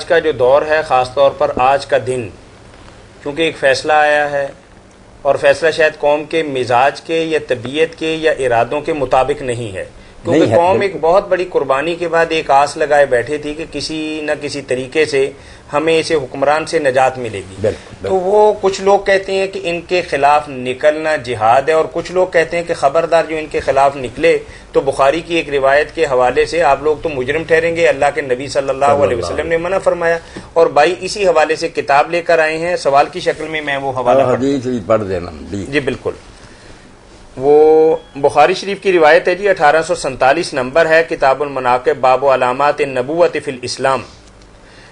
کا جو دور ہے، خاص طور پر آج کا دن، چونکہ ایک فیصلہ آیا ہے اور فیصلہ شاید قوم کے مزاج کے یا طبیعت کے یا ارادوں کے مطابق نہیں ہے، کیونکہ قوم ایک بہت بڑی قربانی کے بعد ایک آس لگائے بیٹھے تھی کہ کسی نہ کسی طریقے سے ہمیں اسے حکمران سے نجات ملے گی۔ تو وہ کچھ لوگ کہتے ہیں کہ ان کے خلاف نکلنا جہاد ہے، اور کچھ لوگ کہتے ہیں کہ خبردار جو ان کے خلاف نکلے تو بخاری کی ایک روایت کے حوالے سے آپ لوگ تو مجرم ٹھہریں گے، اللہ کے نبی صلی اللہ علیہ وسلم نے منع فرمایا۔ اور بھائی اسی حوالے سے کتاب لے کر آئے ہیں، سوال کی شکل میں وہ حوالہ پڑھ دینا جی بالکل۔ وہ بخاری شریف کی روایت ہے جی، 1847 نمبر ہے، کتاب المناقب، باب و علامات النبوت فی الاسلام۔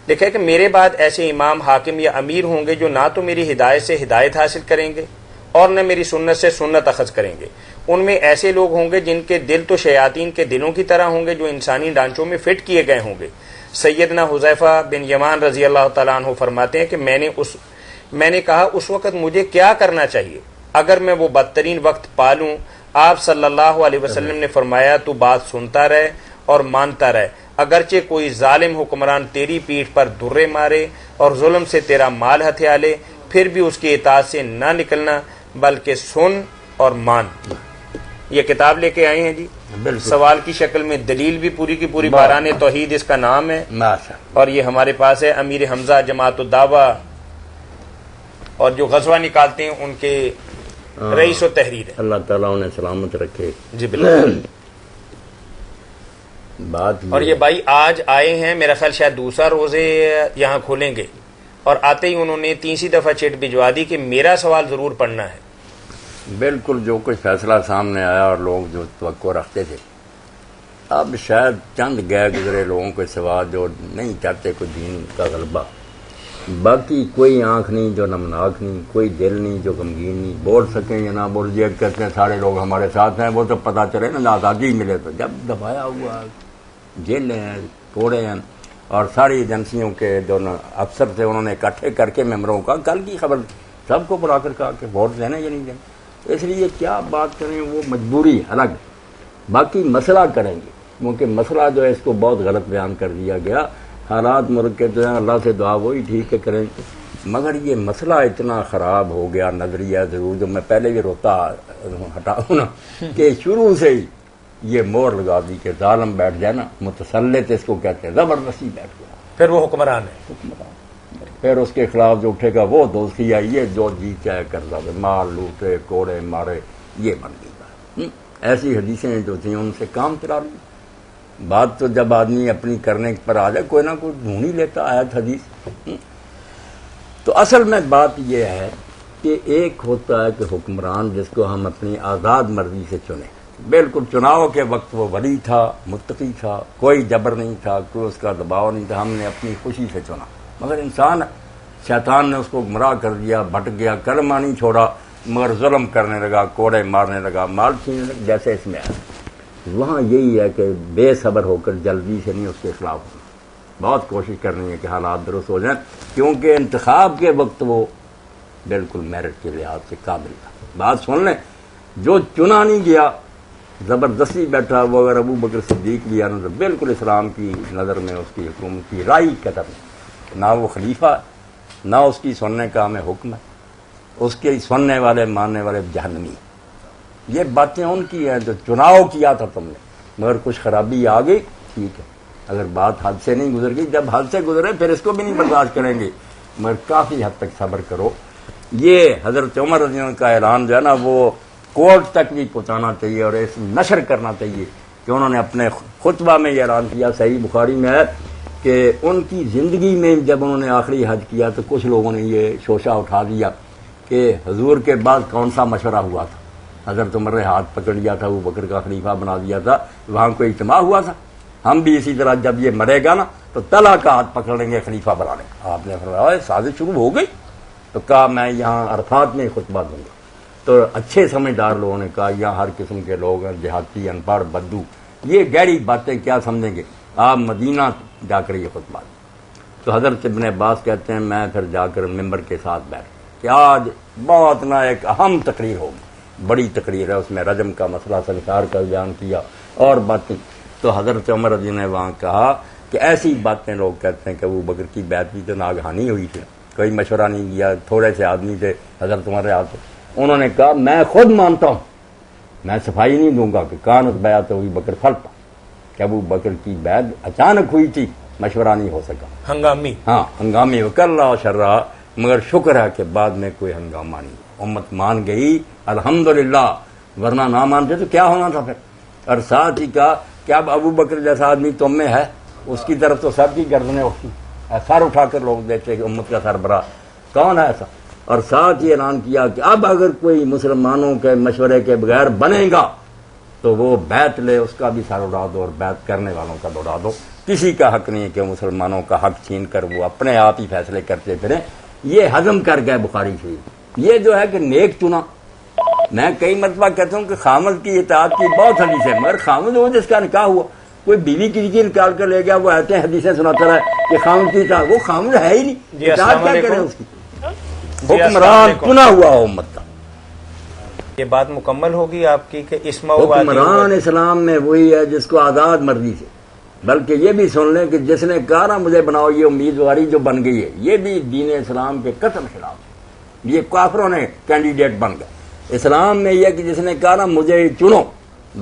لکھا ہے کہ میرے بعد ایسے امام، حاکم یا امیر ہوں گے جو نہ تو میری ہدایت سے ہدایت حاصل کریں گے اور نہ میری سنت سے سنت اخذ کریں گے۔ ان میں ایسے لوگ ہوں گے جن کے دل تو شیاطین کے دلوں کی طرح ہوں گے جو انسانی ڈھانچوں میں فٹ کیے گئے ہوں گے۔ سیدنا حذیفہ بن یمان رضی اللہ تعالیٰ عنہ فرماتے ہیں کہ میں نے کہا اس وقت مجھے کیا کرنا چاہیے اگر میں وہ بدترین وقت پالوں؟ آپ صلی اللہ علیہ وسلم نے فرمایا تو بات سنتا رہے اور مانتا رہے، اگرچہ کوئی ظالم حکمران تیری پیٹھ پر درے مارے اور ظلم سے تیرا مال ہتھیا لے، پھر بھی اس کی اطاعت سے نہ نکلنا بلکہ سن اور مان۔ یہ کتاب لے کے آئے ہیں جی، سوال کی شکل میں دلیل بھی پوری کی پوری، باران توحید اس کا نام ہے، اور یہ ہمارے پاس ہے امیر حمزہ جماعت الدعوہ، اور جو غزوہ نکالتے ہیں ان کے رئیس و تحریر ہے۔ اللہ تعالیٰ انہیں سلامت رکھے جی بالکل۔ بات اور یہ بھائی آج آئے ہیں، میرا خیال شاید دوسرا روزے یہاں کھولیں گے، اور آتے ہی انہوں نے تیسری دفعہ چٹ بھجوا دی کہ میرا سوال ضرور پڑھنا ہے۔ بالکل، جو کچھ فیصلہ سامنے آیا اور لوگ جو توقع رکھتے تھے، اب شاید چند گئے گزرے لوگوں کے سوا جو نہیں چاہتے کوئی دین کا غلبہ، باقی کوئی آنکھ نہیں جو نمناک نہیں، کوئی دل نہیں جو غمگین نہیں، بول سکیں یا نہ بول، یہ کہتے ہیں سارے لوگ ہمارے ساتھ ہیں، وہ تو پتہ چلے نا آزادی ملے تو، جب دبایا ہوا جیلیں ہیں، کوڑے ہیں، اور ساری ایجنسیوں کے جو افسر تھے انہوں نے اکٹھے کر کے ممبروں کا کل کی خبر سب کو بلا کر کہا کہ ووٹ دینا یا نہیں دینا۔ اس لیے کیا بات کریں، وہ مجبوری الگ، باقی مسئلہ کریں گے، کیونکہ مسئلہ جو ہے اس کو بہت غلط بیان کر دیا گیا۔ حالات ملک کے جو ہیں اللہ سے دعا وہی ٹھیک ہے کریں، مگر یہ مسئلہ اتنا خراب ہو گیا، نظریہ ضرور جو میں پہلے بھی روتا ہٹاؤں نا کہ شروع سے ہی یہ مور لگا دی کہ ظالم بیٹھ جائے نا، متسلط اس کو کہتے ہیں، زبردستی بیٹھ گیا، پھر وہ حکمران ہے، پھر اس کے خلاف جو اٹھے گا وہ دوستی ہے، یہ جو جی چاہے کرتا ہے، مار لوٹے کوڑے مارے، یہ بن گئی۔ ایسی حدیثیں جو تھیں ان سے کام چلا لی۔ بات تو جب آدمی اپنی کرنے پر آ جائے کوئی نہ کوئی ڈھونڈ ہی لیتا آیت حدیث۔ تو اصل میں بات یہ ہے کہ ایک ہوتا ہے کہ حکمران جس کو ہم اپنی آزاد مرضی سے چنیں، بالکل چناؤ کے وقت وہ ولی تھا، متقی تھا، کوئی جبر نہیں تھا، کوئی اس کا دباؤ نہیں تھا، ہم نے اپنی خوشی سے چنا، مگر انسان شیطان نے اس کو گمراہ کر دیا، بھٹ گیا، کلمہ نہیں چھوڑا، مگر ظلم کرنے لگا، کوڑے مارنے لگا، مال چھیننے لگا، جیسے اس میں ہے۔ وہاں یہی ہے کہ بے صبر ہو کر جلدی سے نہیں اس کے خلاف ہونا، بہت کوشش کرنی ہے کہ حالات درست ہو جائیں، کیونکہ انتخاب کے وقت وہ بالکل میرٹ کے لحاظ سے قابل تھا۔ بات سن لیں، جو چنا نہیں گیا، زبردستی بیٹھا، وہ اگر ابو بکر صدیق بھی آنا تو بالکل اسلام کی نظر میں اس کی حکومت کی رائی قدر نہیں، نہ وہ خلیفہ ہے، نہ اس کی سننے کا ہمیں حکم ہے، اس کے سننے والے ماننے والے جہنمی۔ یہ باتیں ان کی ہیں جو چناؤ کیا تھا تم نے، مگر کچھ خرابی آ گئی، ٹھیک ہے، اگر بات حد سے نہیں گزر گئی، جب حد سے گزرے پھر اس کو بھی نہیں برداشت کریں گے، مگر کافی حد تک صبر کرو۔ یہ حضرت عمر رضی اللہ عنہ کا اعلان جو ہے نا وہ کورٹ تک بھی پہنچانا چاہیے اور اس نشر کرنا چاہیے کہ انہوں نے اپنے خطبہ میں یہ اعلان کیا، صحیح بخاری میں ہے کہ ان کی زندگی میں جب انہوں نے آخری حج کیا تو کچھ لوگوں نے یہ شوشہ اٹھا دیا کہ حضور کے بعد کون سا مشورہ ہوا تھا، حضرت عمر نے ہاتھ پکڑ لیا تھا، ابو بکر کا خلیفہ بنا دیا تھا، وہاں کوئی اجتماع ہوا تھا، ہم بھی اسی طرح جب یہ مرے گا نا تو طلحہ کا ہاتھ پکڑ لیں گے خلیفہ بنانے کا۔ آپ نے فرمایا سازش شروع ہو گئی، تو کہا میں یہاں عرفات میں خطبہ دوں گا۔ تو اچھے سمجھدار لوگوں نے کہا یہاں ہر قسم کے لوگ ہیں، دیہاتی، ان پڑھ، بدو، یہ گہری باتیں کیا سمجھیں گے، آپ مدینہ جا کر یہ خطبہ دیں۔ تو حضرت ابن عباس کہتے ہیں میں پھر جا کر ممبر کے ساتھ بیٹھ کہ آج بہت نہ ایک اہم تقریر ہوگی، بڑی تقریر ہے، اس میں رجم کا مسئلہ سنسار کا بیان کیا اور باتیں۔ تو حضرت عمر رضی نے وہاں کہا کہ کہ ایسی باتیں لوگ کہتے ہیں کہ ابو بکر کی بیعت بھی تو ناگہانی ہوئی تھی، کوئی مشورہ نہیں دیا، تھوڑے سے آدمی تھے حضرت تمہارے ہاتھ، انہوں نے کہا میں خود مانتا ہوں، میں صفائی نہیں دوں گا کہ کانت بیعت ابو بکر فلتا، کہ ابو بکر کی بیعت اچانک ہوئی تھی، مشورہ نہیں ہو سکا، ہنگامی، ہاں ہنگامی وکلا شرع، مگر شکر ہے کہ بعد میں کوئی ہنگامہ نہیں، امت مان گئی الحمدللہ، ورنہ نہ مانتے تو کیا ہونا تھا پھر۔ اور ساتھ ہی کہا کہ اب ابو بکر جیسا آدمی تم میں ہے، اس کی طرف تو سب کی گردنیں اٹھتی، سر اٹھا کر لوگ دیکھتے کہ امت کا سربراہ کون ہے ایسا، اور ساتھ ہی اعلان کیا کہ اب اگر کوئی مسلمانوں کے مشورے کے بغیر بنے گا تو وہ بیعت لے، اس کا بھی سر اڑا دو اور بیعت کرنے والوں کا اڑا دو، کسی کا حق نہیں ہے کہ مسلمانوں کا حق چھین کر وہ اپنے آپ ہی فیصلے کرتے پھریں۔ یہ ہضم کر گئے بخاری شریف، یہ جو ہے کہ نیک چنا۔ میں کئی مرتبہ کہتا ہوں کہ خامد کی اطاعت کی بہت حدیث ہے، مگر خامد وہ جس کا نکاح ہوا، کوئی بیوی کسی کی نکال کر لے گیا، وہ ایسے ہیں حدیثیں سناتا رہا کہ خامد کی اطاعت، وہ خامد ہے ہی نہیں، اطاعت کیا کریں اس کی، حکمران چنا ہوا ہو امت کا۔ یہ بات مکمل ہوگی آپ کی کہ اسما حکمران اسلام میں وہی ہے جس کو آزاد مرضی سے، بلکہ یہ بھی سن لیں کہ جس نے کہا نا مجھے بناؤ، یہ امیدواری جو بن گئی ہے یہ بھی دین اسلام کے قتل خلاف ہے، یہ کافروں نے کینڈیڈیٹ بن گئے۔ اسلام میں یہ کہ جس نے کہا نا مجھے چنو،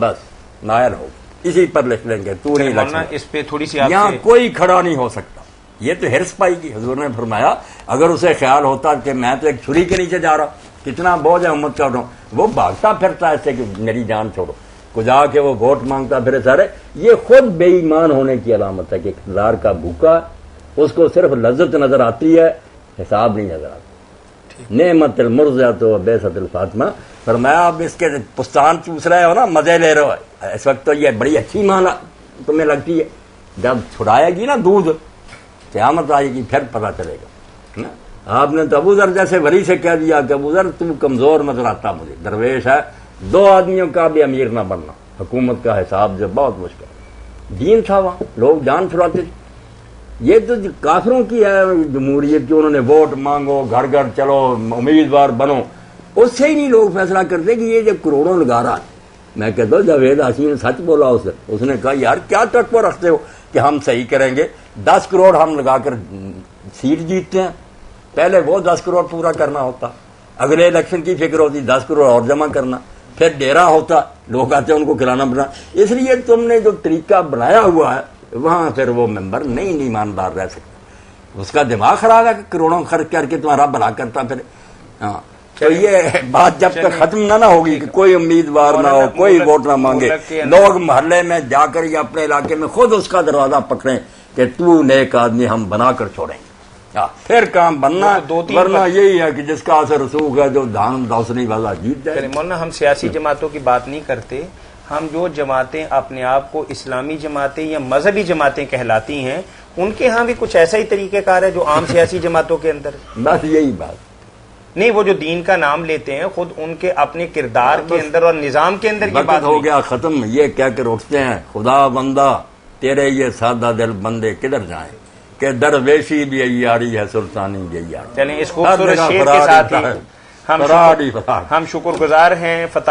بس نائل ہو، اسی پر لکھ لیں گے تو نہیں لکھ سکتا، اس پہ تھوڑی سی یہاں کوئی کھڑا نہیں ہو سکتا۔ یہ تو ہرس پائی گی، حضور نے فرمایا اگر اسے خیال ہوتا کہ میں تو ایک چھری کے نیچے جا رہا، کتنا بوجھ ہے امت کا، وہ بھاگتا پھرتا ایسے کہ میری جان چھوڑو، کو جا کے وہ ووٹ مانگتا پھرے سارے، یہ خود بے ایمان ہونے کی علامت ہے کہ اقتدار کا بھوکا، اس کو صرف لذت نظر آتی ہے، حساب نہیں نظر آتا۔ نعمت المرضعۃ و بیست الفاطمہ، فرمایا اب اس کے پستان چوس رہے ہو نا، مزے لے رہے ہو، اس وقت تو یہ بڑی اچھی مانا تمہیں لگتی ہے، جب چھڑائے گی نا دودھ، قیامت آئے گی پھر پتہ چلے گا۔ آپ نے تو ابو ذر جیسے ولی سے کہہ دیا کہ ابو ذر تم کمزور نظر آتا مجھے، درویش ہے، دو آدمیوں کا بھی امیر نہ بننا، حکومت کا حساب جو بہت مشکل ہے۔ دین تھا وہاں، لوگ جان چھڑاتے تھے۔ یہ تو کافروں کی ہے جمہوریت کی، انہوں نے ووٹ مانگو، گھر گھر چلو، امیدوار بنو، اس سے ہی نہیں لوگ فیصلہ کرتے کہ یہ جو کروڑوں لگا رہا ہے۔ میں کہتا ہوں جاوید ہاشمی نے سچ بولا، اس نے کہا یار کیا تقوی رکھتے ہو کہ ہم صحیح کریں گے، 10 کروڑ ہم لگا کر سیٹ جیتتے ہیں، پہلے وہ 10 کروڑ پورا کرنا ہوتا، اگلے الیکشن کی فکر ہوتی 10 کروڑ اور جمع کرنا، پھر ڈیرا ہوتا، لوگ آتے ہیں ان کو کھلانا بنا۔ اس لیے تم نے جو طریقہ بنایا ہوا ہے وہاں پھر وہ ممبر نہیں ایماندار رہ سکتا، اس کا دماغ خراب ہے کہ کروڑوں خرچ کر کے تمہارا بھلا کرتا پھر۔ ہاں تو یہ بات جب تک ختم نہ ہوگی کہ کوئی امیدوار نہ ہو، کوئی ووٹ نہ مانگے، لوگ محلے میں جا کر یا اپنے علاقے میں خود اس کا دروازہ پکڑیں کہ تو نیک آدمی ہم بنا کر چھوڑیں گے، پھر کام بننا، ورنہ یہی ہے کہ جس کا اثر رسوخ ہے جو دھان دوسری والا جیت جائے۔ مولانا ہم سیاسی جماعتوں کی بات نہیں کرتے، ہم جو جماعتیں اپنے آپ کو اسلامی جماعتیں یا مذہبی جماعتیں کہلاتی ہیں ان کے ہاں بھی کچھ ایسا ہی طریقہ کار ہے جو عام سیاسی جماعتوں کے اندر ہے؟ بس یہی بات نہیں، وہ جو دین کا نام لیتے ہیں خود ان کے اپنے کردار کے اندر اور نظام کے اندر یہ بات ہو گیا ختم، یہ کہہ کر اٹھتے ہیں خدا بندہ تیرے یہ سادہ دل بندے کدھر جائیں کہ درویشی بھی عیاری ہے سلطانی بھی عیاری۔ چلیں اس خوبصورت شعر کے ساتھ ہی ہم شکر گزار ہیں فتح